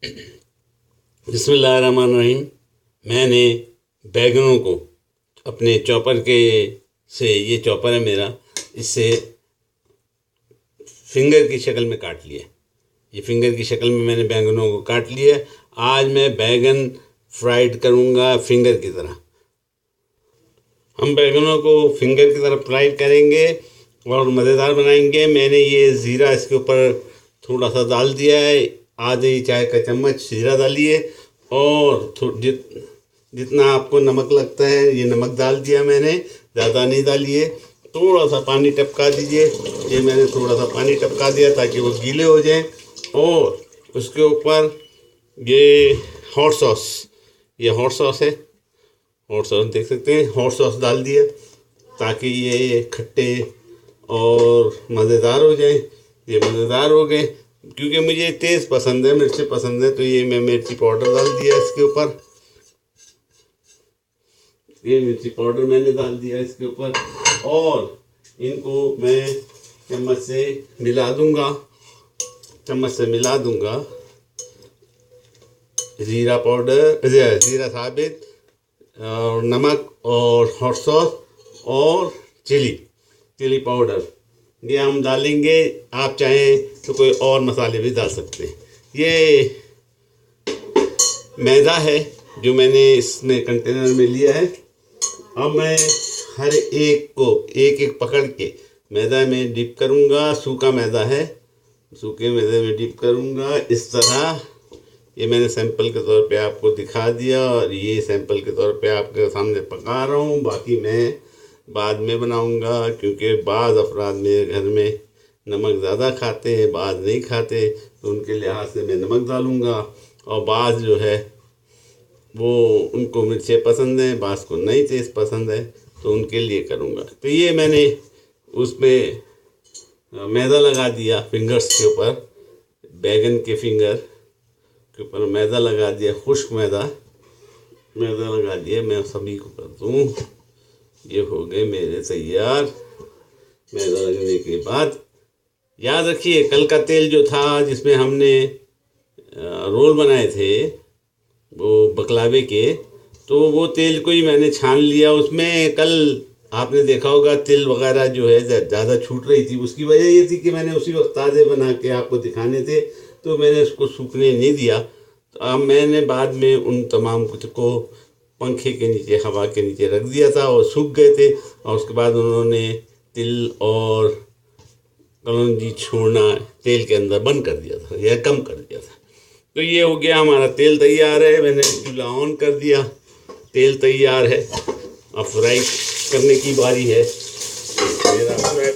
बिस्मिल्लाहिर्रहमानिर्रहीम। मैंने बैगनों को अपने चॉपर के से, ये चॉपर है मेरा, इससे फिंगर की शक्ल में काट लिया। ये फिंगर की शक्ल में मैंने बैंगनों को काट लिया। आज मैं बैगन फ्राइड करूँगा फिंगर की तरह। हम बैगनों को फिंगर की तरह फ्राइड करेंगे और मज़ेदार बनाएंगे। मैंने ये ज़ीरा इसके ऊपर थोड़ा सा डाल दिया है, आधी चाय का चम्मच ज़ीरा डालिए और जितना आपको नमक लगता है ये नमक डाल दिया मैंने, ज़्यादा नहीं डालिए। थोड़ा सा पानी टपका दीजिए, ये मैंने थोड़ा सा पानी टपका दिया ताकि वो गीले हो जाएं। और उसके ऊपर ये हॉट सॉस, ये हॉट सॉस है, हॉट सॉस देख सकते हैं, हॉट सॉस डाल दिया ताकि ये खट्टे और मज़ेदार हो जाएं। ये मज़ेदार हो गए क्योंकि मुझे तेज़ पसंद है, मिर्ची पसंद है, तो ये मैं मिर्ची पाउडर डाल दिया इसके ऊपर। ये मिर्ची पाउडर मैंने डाल दिया इसके ऊपर और इनको मैं चम्मच से मिला दूंगा, चम्मच से मिला दूंगा। ज़ीरा पाउडर, ज़ीरा साबित और नमक और हॉट सॉस और चिली पाउडर ये हम डालेंगे। आप चाहें तो कोई और मसाले भी डाल सकते हैं। ये मैदा है जो मैंने इसमें कंटेनर में लिया है। अब मैं हर एक को एक एक पकड़ के मैदा में डिप करूँगा। सूखा मैदा है, सूखे मैदे में डिप करूँगा इस तरह। ये मैंने सैंपल के तौर पे आपको दिखा दिया और ये सैंपल के तौर पे आपके सामने पका रहा हूँ। बाकी मैं बाद में बनाऊँगा क्योंकि बाज़ अफराद मेरे घर में नमक ज़्यादा खाते हैं, बाज़ नहीं खाते, तो उनके लिहाज से मैं नमक डालूँगा। और बाज़ जो है वो उनको मिर्चें पसंद हैं, बाज़ को नहीं तेज़ पसंद है, तो उनके लिए करूँगा। तो ये मैंने उसमें मैदा लगा दिया फिंगर्स के ऊपर, बैगन के फिंगर के ऊपर मैदा लगा दिया, खुश्क मैदा लगा दिया। मैं सभी को कर दूँ। ये हो गए मेरे तैयार। मैदा लगने के बाद याद रखिए कल का तेल जो था जिसमें हमने रोल बनाए थे वो बकलावे के, तो वो तेल को ही मैंने छान लिया। उसमें कल आपने देखा होगा तिल वगैरह जो है ज़्यादा छूट रही थी। उसकी वजह ये थी कि मैंने उसी वक्त ताज़े बना के आपको दिखाने थे, तो मैंने उसको सूखने नहीं दिया। तो अब मैंने बाद में उन तमाम कुछ को पंखे के नीचे, हवा के नीचे रख दिया था और सूख गए थे। और उसके बाद उन्होंने तिल और कलौंजी छोड़ना तेल के अंदर बंद कर दिया था या कम कर दिया था। तो ये हो गया, हमारा तेल तैयार है। मैंने चूल्हा ऑन कर दिया, तेल तैयार है। अब फ्राई करने की बारी है। मेरा फ्राई